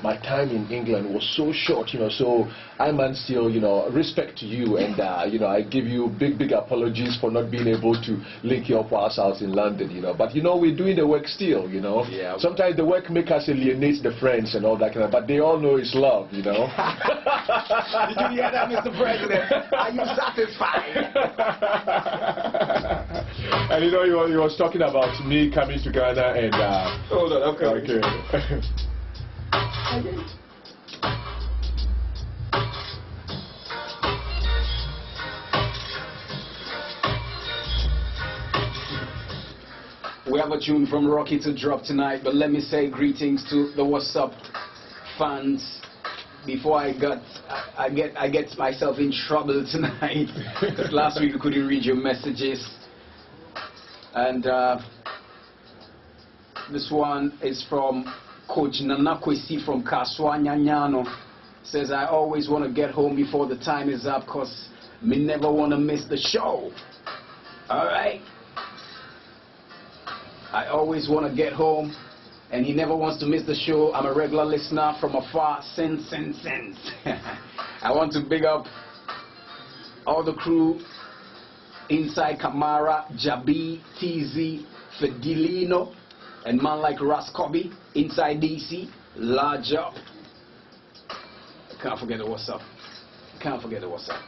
my time in England was so short, so I man still, respect to you, and I give you big apologies for not being able to link you up for us out in London, but we're doing the work still, Yeah. Sometimes the work makes us alienate the friends and all that kind of, but they all know it's love, Did you hear that, Mr. President? Are you satisfied? And he was talking about me coming to Ghana and hold on, okay. We have a tune from Rocky to drop tonight, but let me say greetings to the What's Up fans before I get myself in trouble tonight. Because last week I couldn't read your messages. And this one is from Coach Nanakwesi from Kaswa Nyanyano. Says, I always want to get home before the time is up because me never want to miss the show. Alright? I always want to get home, and he never wants to miss the show. I'm a regular listener from afar. Since. I want to big up all the crew inside Kamara, Jabi, TZ, Fedilino, and man like Raskobi inside DC. Large up. Can't forget the What's Up. Can't forget the What's Up.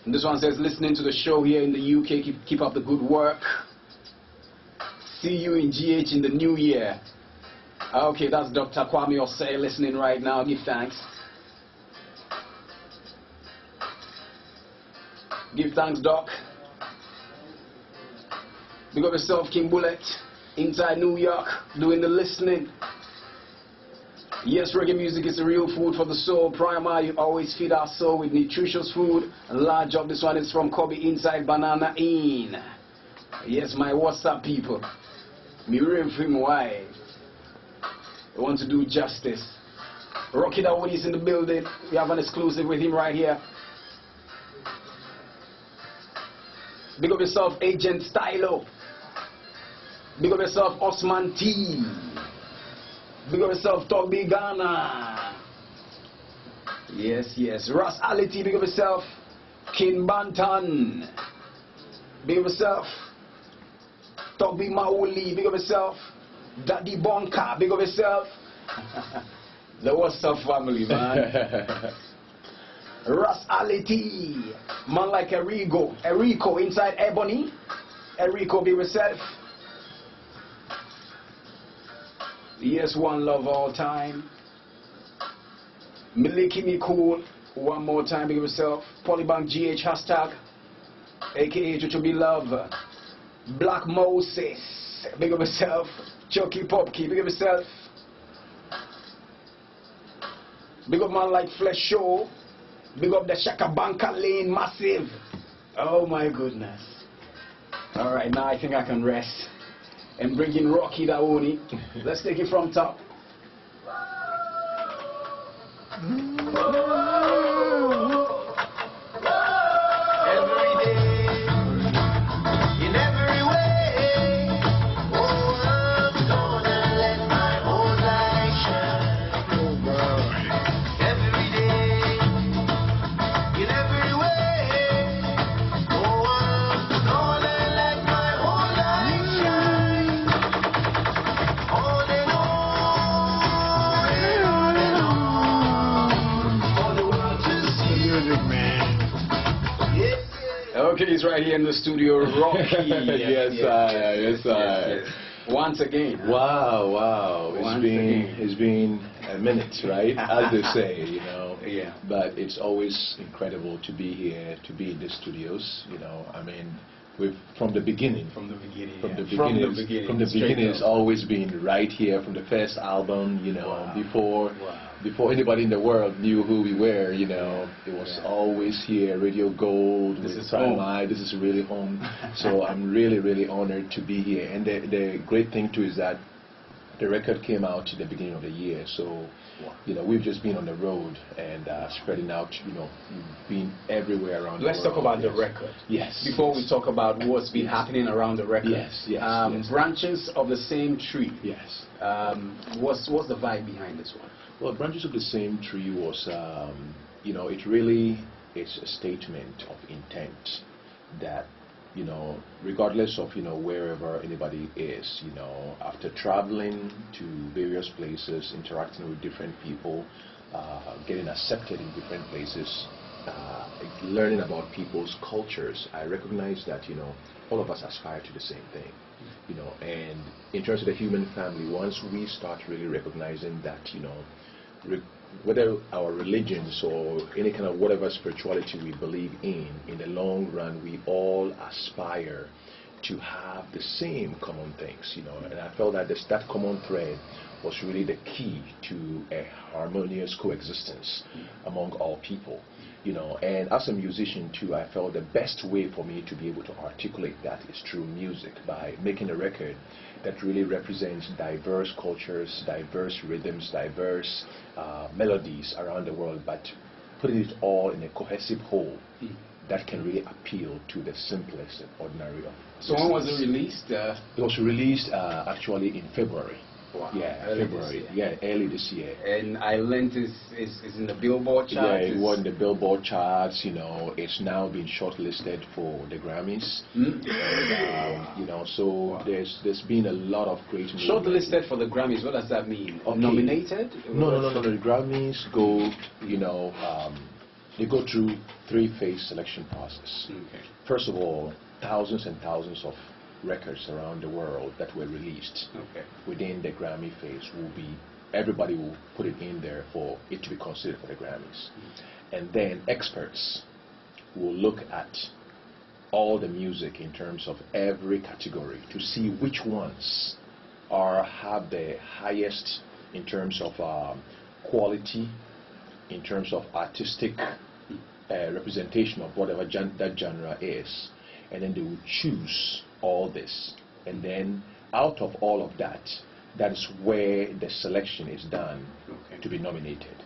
And this one says, listening to the show here in the UK, keep up the good work. See you in GH in the new year. Okay, that's Dr. Kwame Osei listening right now. Give thanks. Give thanks, Doc. Big up yourself, King Bullet, inside New York, doing the listening. Yes, reggae music is the real food for the soul. Primer, you always feed our soul with nutritious food. Large up, this one is from Kobe inside Banana Inn. Yes, my What's Up people. Me real film why. I want to do justice. Rocky Dawuni is in the building. We have an exclusive with him right here. Big up yourself, Agent Stylo. Big up yourself, Osman T. Big up yourself, Toby Ghana. Yes. Ras Ality, big up yourself. King Bantan. Big up yourself. Toby Mauli, big up yourself. Daddy Bonka, big up yourself. The What's Up family, man. Ras Ality. Man like Erico inside Ebony. Erico, big up yourself. Yes, one love all time. Miliki Me Cool, one more time, big up yourself. Polybank GH hashtag, aka Chuchubi Love. Black Moses, big up yourself. Chucky Popkey, big up yourself. Big up man like Flesh Show. Big up the Shaka Banka Lane Massive. Oh my goodness. Alright, now I think I can rest and bring in Rocky Dawuni. Let's take it from top. Okay, he's right here in the studio, Rocky. yes. Once again. Wow. It's been a minute, right? As they say, Yeah. But it's always incredible to be here, to be in the studios. I mean, from the beginning. From the beginning, it's always been right here from the first album. Before anybody in the world knew who we were, it was always here. Radio Gold, this is home. This is really home. So I'm really, really honored to be here. And the great thing too is that The record came out at the beginning of the year, so we've just been on the road and spreading out, being everywhere around the world. Let's talk about the record. Yes. Before we talk about what's been happening around the record. Yes. Branches of the Same Tree. Yes. What's the vibe behind this one? Well, Branches of the Same Tree was, it really is a statement of intent that, regardless of, wherever anybody is, after traveling to various places, interacting with different people, getting accepted in different places, learning about people's cultures, I recognize that, all of us aspire to the same thing. And in terms of the human family, once we start really recognizing that, whether our religions or any kind of whatever spirituality we believe in the long run, we all aspire to have the same common things, and I felt that that common thread was really the key to a harmonious coexistence among all people. And as a musician too, I felt the best way for me to be able to articulate that is through music, by making a record that really represents diverse cultures, diverse rhythms, diverse melodies around the world, but putting it all in a cohesive whole that can really appeal to the simplest and ordinary of So when was it released? It was released actually in February. Wow. Yeah, February. Yeah, early this year. And I learned is in the Billboard charts. Yeah, it was in the Billboard charts. It's now been shortlisted for the Grammys. And, so there's been a lot of great movement. Shortlisted for the Grammys. What does that mean? Okay. Nominated? No. The Grammys go, they go through three-phase selection process. Okay. First of all, thousands and thousands of records around the world that were released within the Grammy phase everybody will put it in there for it to be considered for the Grammys. And then experts will look at all the music in terms of every category to see which ones have the highest in terms of quality, in terms of artistic representation of whatever that genre is. And then they will choose all this, and then out of all of that, that is where the selection is done to be nominated.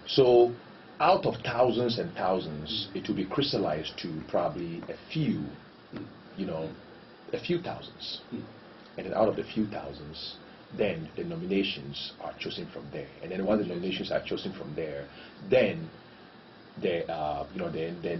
So out of thousands and thousands, it will be crystallized to probably a few thousands. And then out of the few thousands, then the nominations are chosen from there. And then once the nominations are chosen from there, then the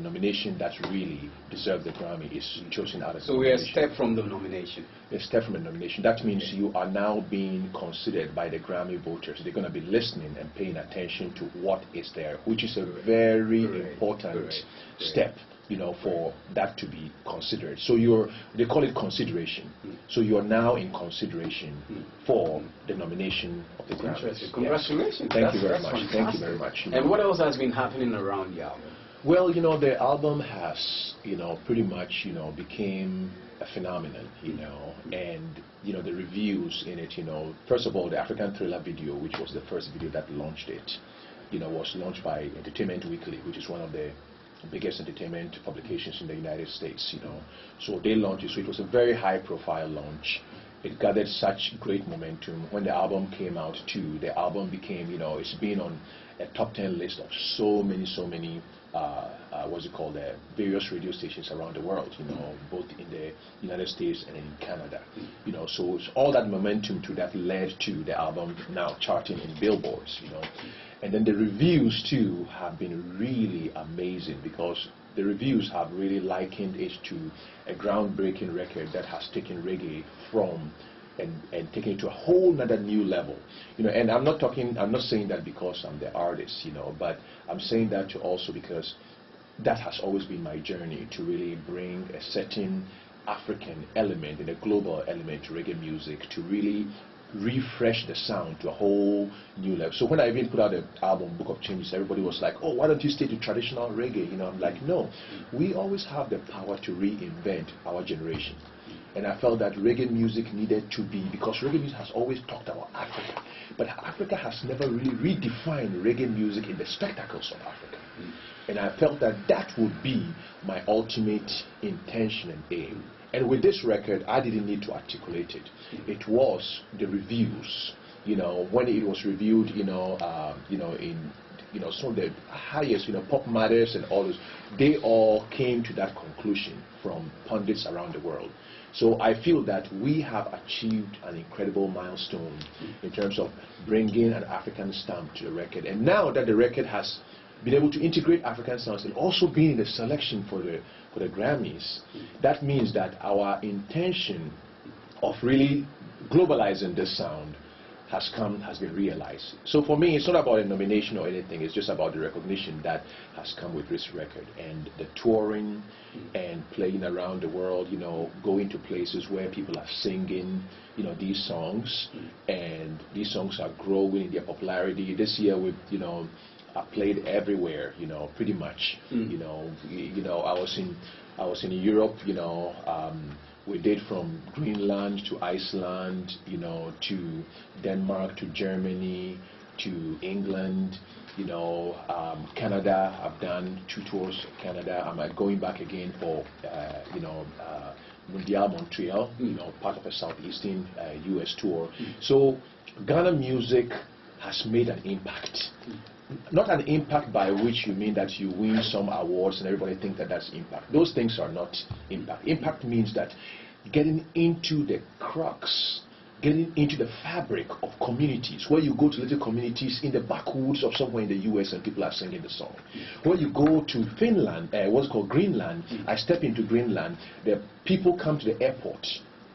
nomination that really deserves the Grammy is chosen out of the So we're a step from the nomination. A step from the nomination. That means you are now being considered by the Grammy voters. They're going to be listening and paying attention to what is there, which is a very important step, for that to be considered. So they call it consideration. So you are now in consideration for the nomination of the Grammys. Congratulations. Thank you very much. Thank you very much. And what else has been happening around the album? Well, the album has, pretty much, became a phenomenon, and, the reviews in it, first of all, the African Thriller video, which was the first video that launched it, was launched by Entertainment Weekly, which is one of the biggest entertainment publications in the United States, So they launched it, so it was a very high-profile launch. It gathered such great momentum. When the album came out, too, the album became, it's been on a top 10 list of so many various radio stations around the world, both in the United States and in Canada. So it's all that momentum that led to the album now charting in billboards, And then the reviews too have been really amazing, because the reviews have really likened it to a groundbreaking record that has taken reggae from and taken it to a whole nother new level. And I'm not saying that because I'm the artist, but I'm saying that also because that has always been my journey, to really bring a certain African element and a global element to reggae music, to really refresh the sound to a whole new level. So when I even put out the album Book of Changes, everybody was like, oh, why don't you stay to traditional reggae? I'm like, no, we always have the power to reinvent our generation. And I felt that reggae music needed to be, because reggae music has always talked about Africa, but Africa has never really redefined reggae music in the spectacles of Africa. And I felt that that would be my ultimate intention and aim. And with this record, I didn't need to articulate it. It was the reviews you know, when it was reviewed, you know, in some of the highest, Pop Matters and all those, they all came to that conclusion from pundits around the world. So I feel that we have achieved an incredible milestone in terms of bringing an African stamp to the record. And now that the record has been able to integrate African sounds and also being in the selection for the Grammys, that means that our intention of really globalizing this sound has been realized. So for me, it's not about a nomination or anything. It's just about the recognition that has come with this record and the touring and playing around the world, going to places where people are singing, these songs, and these songs are growing in their popularity. This year we've, played everywhere, pretty much. I was in Europe, we did from Greenland to Iceland, to Denmark, to Germany, to England, Canada. I've done 2 tours of Canada. I'm going back again for, Mondial Montreal, part of a southeastern U.S. tour. So Ghana music has made an impact. Not an impact by which you mean that you win some awards and everybody thinks that that's impact. Those things are not impact. Impact means that getting into the crux, getting into the fabric of communities, where you go to little communities in the backwoods of somewhere in the U.S. and people are singing the song. When you go to Finland, what's called Greenland, I step into Greenland, the people come to the airport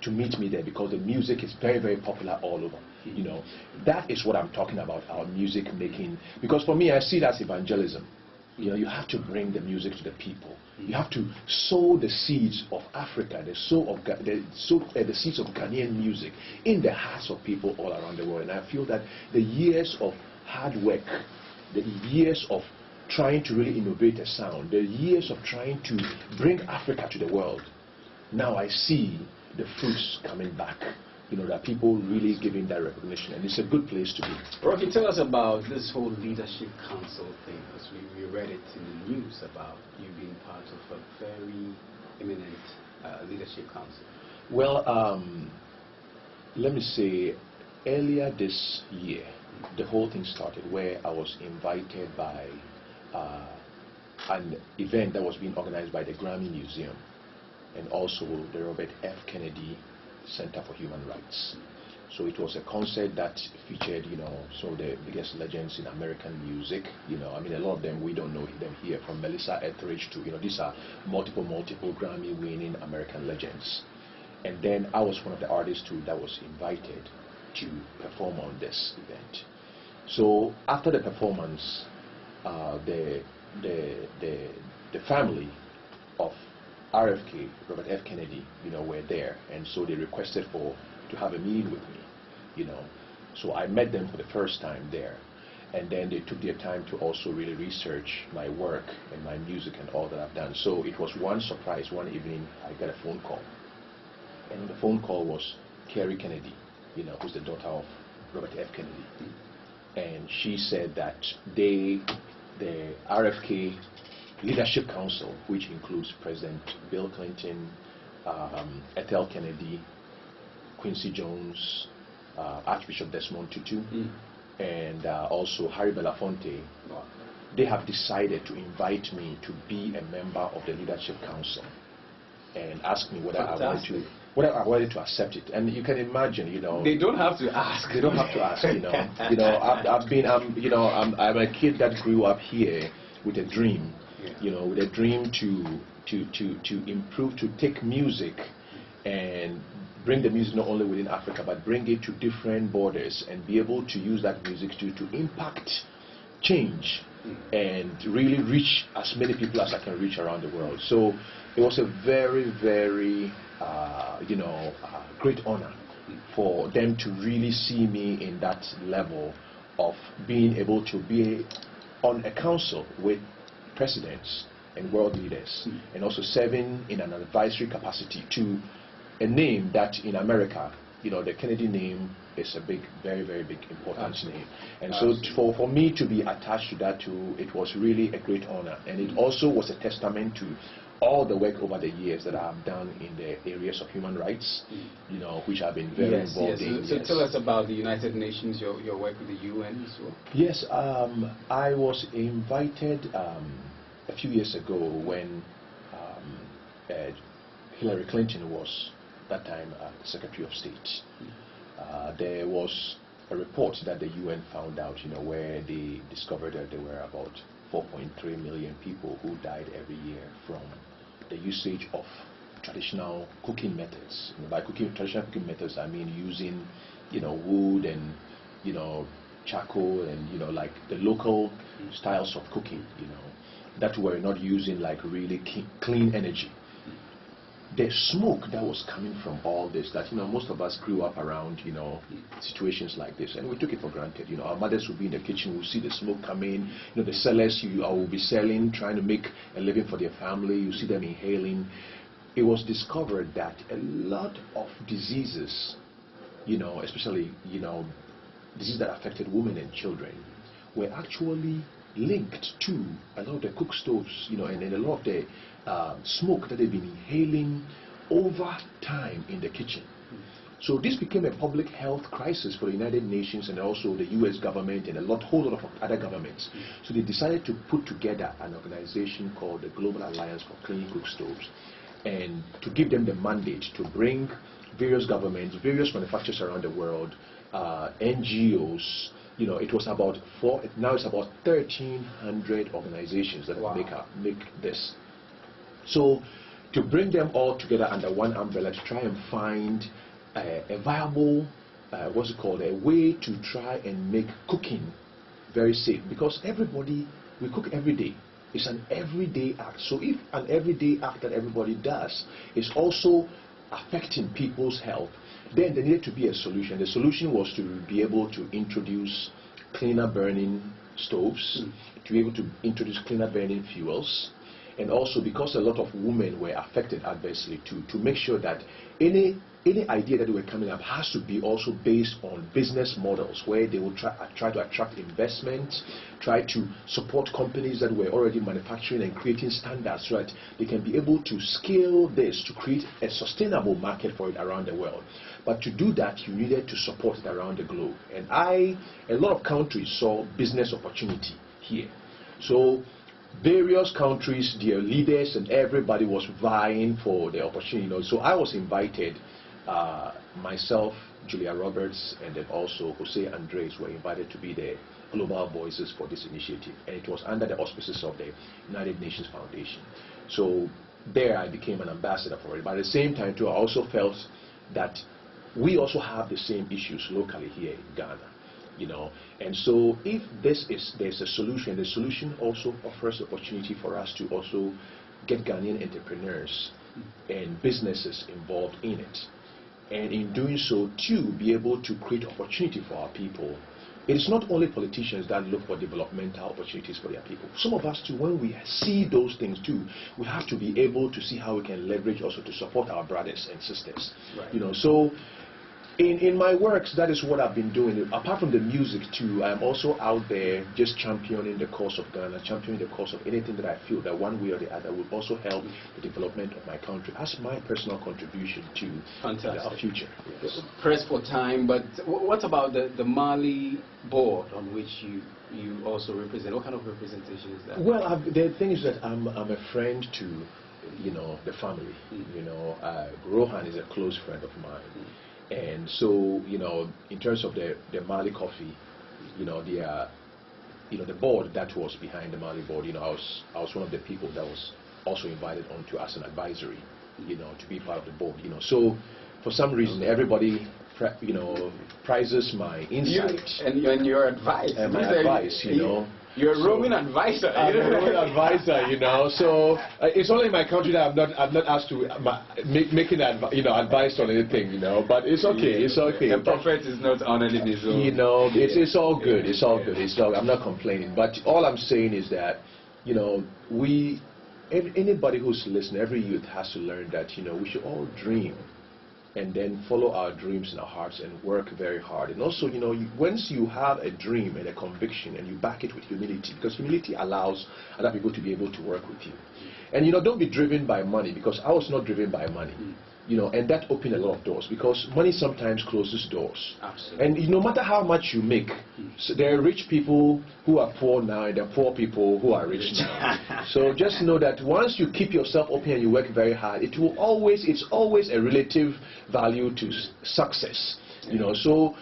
to meet me there because the music is very, very popular all over. That is what I'm talking about, our music making. Because for me, I see it as evangelism. You have to bring the music to the people. You have to sow the seeds of Africa, the seeds of Ghanaian music in the hearts of people all around the world. And I feel that the years of hard work, the years of trying to really innovate a sound, the years of trying to bring Africa to the world, now I see the fruits coming back. That people really giving that recognition, and it's a good place to be. Rocky, tell us about this whole leadership council thing, because we read it in the news about you being part of a very eminent leadership council. Well, let me say, earlier this year, the whole thing started where I was invited by an event that was being organized by the Gramy Museum and also the Robert F. Kennedy Center for Human Rights. So it was a concert that featured, some of the biggest legends in American music. I mean, a lot of them, we don't know them here, from Melissa Etheridge to, these are multiple Grammy-winning American legends. And then I was one of the artists too that was invited to perform on this event. So after the performance, the family of RFK, Robert F. Kennedy, were there, and so they requested to have a meeting with me, So I met them for the first time there, and then they took their time to also really research my work and my music and all that I've done. So it was one surprise. One evening, I got a phone call, and the phone call was Kerry Kennedy, who's the daughter of Robert F. Kennedy, and she said that the RFK Leadership Council, which includes President Bill Clinton, Ethel Kennedy, Quincy Jones, Archbishop Desmond Tutu, and also Harry Belafonte, they have decided to invite me to be a member of the Leadership Council and ask me whether I wanted to accept it. And you can imagine, they don't have to ask. They don't have to ask, I'm a kid that grew up here with a dream. With a dream to improve, to take music and bring the music not only within Africa, but bring it to different borders and be able to use that music to impact change and really reach as many people as I can reach around the world. So it was a very, very, great honor for them to really see me in that level of being able to be on a council with presidents and world leaders, and also serving in an advisory capacity to a name that in America, the Kennedy name is a big, very, very big, important name. And so for me to be attached to that too, it was really a great honor. And it also was a testament to all the work over the years that I've done in the areas of human rights, you know, which I've been very involved in. So tell us about the United Nations, your work with the UN as well. Yes, I was invited a few years ago when Hillary Clinton was that time Secretary of State. There was a report that the UN found out, you know, where they discovered that there were about 4.3 million people who died every year from the usage of traditional cooking methods. You know, by traditional cooking methods, I mean using, you know, wood and, you know, charcoal and, you know, like the local styles of cooking, you know, that were not using like really clean energy. The smoke that was coming from all this, that, you know, most of us grew up around, you know, situations like this, and we took it for granted. You know, our mothers would be in the kitchen, we'll see the smoke coming, you know, the sellers will be selling, trying to make a living for their family, you see them inhaling. It was discovered that a lot of diseases, you know, especially, you know, diseases that affected women and children, were actually linked to a lot of the cook stoves, you know, and a lot of the smoke that they've been inhaling over time in the kitchen. So this became a public health crisis for the United Nations and also the US government and whole lot of other governments. So they decided to put together an organization called the Global Alliance for Clean Cook Stoves, and to give them the mandate to bring various governments, various manufacturers around the world, NGOs. You know, it was about now it's about 1,300 organizations that make this. So to bring them all together under one umbrella to try and find a viable, what's it called, a way to try and make cooking very safe, because we cook every day. It's an everyday act. So if an everyday act that everybody does is also affecting people's health, then there needed to be a solution. The solution was to be able to introduce cleaner burning stoves, to be able to introduce cleaner burning fuels, and also because a lot of women were affected adversely to make sure that any idea that they were coming up has to be also based on business models where they will try to attract investment, try to support companies that were already manufacturing and creating standards so that they can be able to scale this to create a sustainable market for it around the world. But to do that, you needed to support it around the globe. And a lot of countries saw business opportunity here. So various countries, their leaders and everybody was vying for the opportunity. You know, so I was invited, myself, Julia Roberts, and then also Jose Andres were invited to be the global voices for this initiative. And it was under the auspices of the United Nations Foundation. So there I became an ambassador for it. But at the same time too, I also felt that we also have the same issues locally here in Ghana. You know, and so if there's a solution, the solution also offers opportunity for us to also get Ghanaian entrepreneurs and businesses involved in it, and in doing so to be able to create opportunity for our people. It is not only politicians that look for developmental opportunities for their people. Some of us too, when we see those things too, we have to be able to see how we can leverage also to support our brothers and sisters. Right. You know, so in my works, that is what I've been doing. Apart from the music too, I'm also out there just championing the cause of Ghana, championing the cause of anything that I feel that one way or the other will also help the development of my country as my personal contribution to our future. Yes. Press for time, but what about the Mali board on which you also represent? What kind of representation is that? Well, the thing is that I'm a friend to, you know, the family. You know, Rohan is a close friend of mine. And so, you know, in terms of the Mali Coffee, you know, the board that was behind the Mali board, you know, I was one of the people that was also invited onto as an advisory, you know, to be part of the board, you know. So for some reason, everybody, you know, prizes my insight and your advice. And my advice, you know. You're a roaming advisor. I'm a roaming advisor, you know. So it's only in my country that I'm not asked to making advice on anything, you know. But it's okay. It's okay. The prophet is not honored in his own. You know, it's all good. It's all good. I'm not complaining. But all I'm saying is that, you know, anybody who's listening, every youth has to learn that, you know, we should all dream and then follow our dreams in our hearts and work very hard. And also, you know, once you have a dream and a conviction and you back it with humility, because humility allows other people to be able to work with you. And, you know, don't be driven by money, because I was not driven by money. You know, and that opened a lot of doors, because money sometimes closes doors. Absolutely. And no matter how much you make, so there are rich people who are poor now, and there are poor people who are rich now. So just know that once you keep yourself open and you work very hard, it's always a relative value to success. You know, so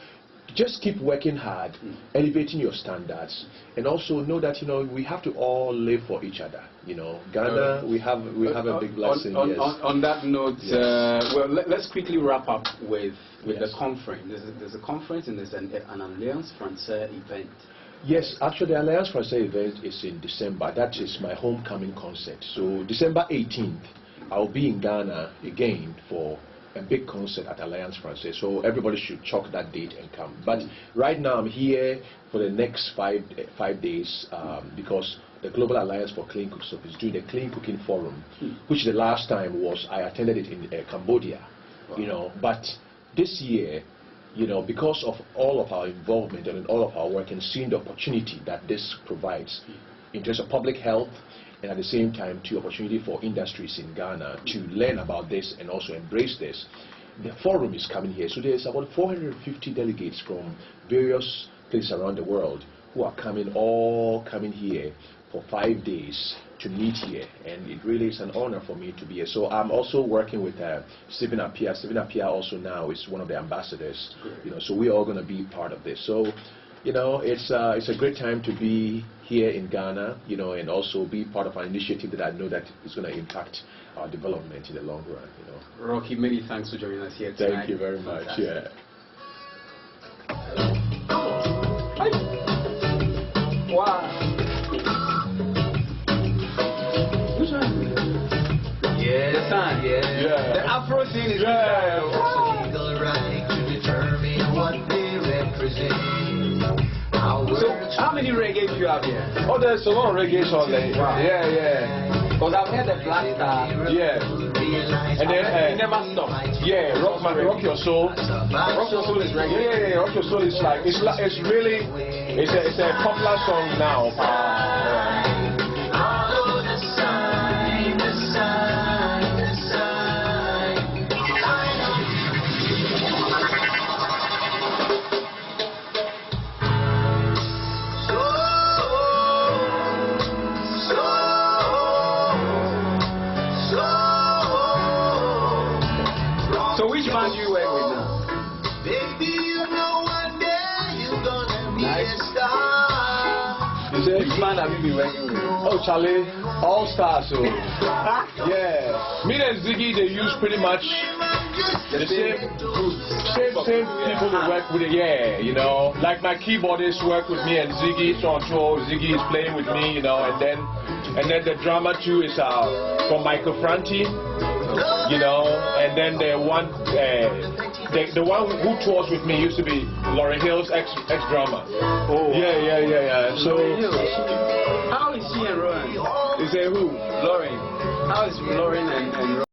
just keep working hard, elevating your standards, and also know that, you know, we have to all live for each other. You know, Ghana, we have a big blessing. On that note, yes. Well, let's quickly wrap up with the conference. There's a conference and there's an Alliance Française event. Yes, actually the Alliance Française event is in December. That is my homecoming concert. So December 18th, I'll be in Ghana again for a big concert at Alliance Française. So everybody should chalk that date and come. But right now I'm here for the next five days because the Global Alliance for Clean Cooking is doing a Clean Cooking Forum, which the last time was I attended it in Cambodia. Wow. You know, but this year, you know, because of all of our involvement and all of our work and seeing the opportunity that this provides in terms of public health, and at the same time to opportunity for industries in Ghana to learn about this and also embrace this, the forum is coming here. So there's about 450 delegates from various places around the world who are all coming here for 5 days to meet here, and it really is an honor for me to be here. So I'm also working with Stephen Appiah. Stephen Appiah also now is one of the ambassadors. You know, so we're all going to be part of this. So, you know, it's a great time to be here in Ghana, you know, and also be part of an initiative that I know that is going to impact our development in the long run. You know. Rocky, many thanks for joining us here tonight. Thank you very much. Yeah. Wow. Yeah, the sun, yeah. The Afro scene is Legal right to determine what they represent. So, how many reggae do you have here? Oh, there's a lot of reggae songs there. Wow. Yeah. Because I've heard the Black Star. Yeah. And then it never stops. Yeah, rock your soul. Rock Your Soul is reggae. Yeah, Rock Your Soul is like it's really a popular song now. So which band do you work with now? Baby, you know one day you're gonna be a star. Which band have you been working with? Oh, Charlie, all stars. So yeah, me and Ziggy, they use pretty much the same people that work with it. Yeah, you know, like my keyboardist work with me and Ziggy. So on tour, Ziggy is playing with me, you know, and then the drummer too is from Michael Franti. You know, and then the one who tours with me used to be Lauryn Hill's ex-drummer. Oh. Yeah. So how is she and Rowan? Is it who? Lauren. How is Lauren and Rowan?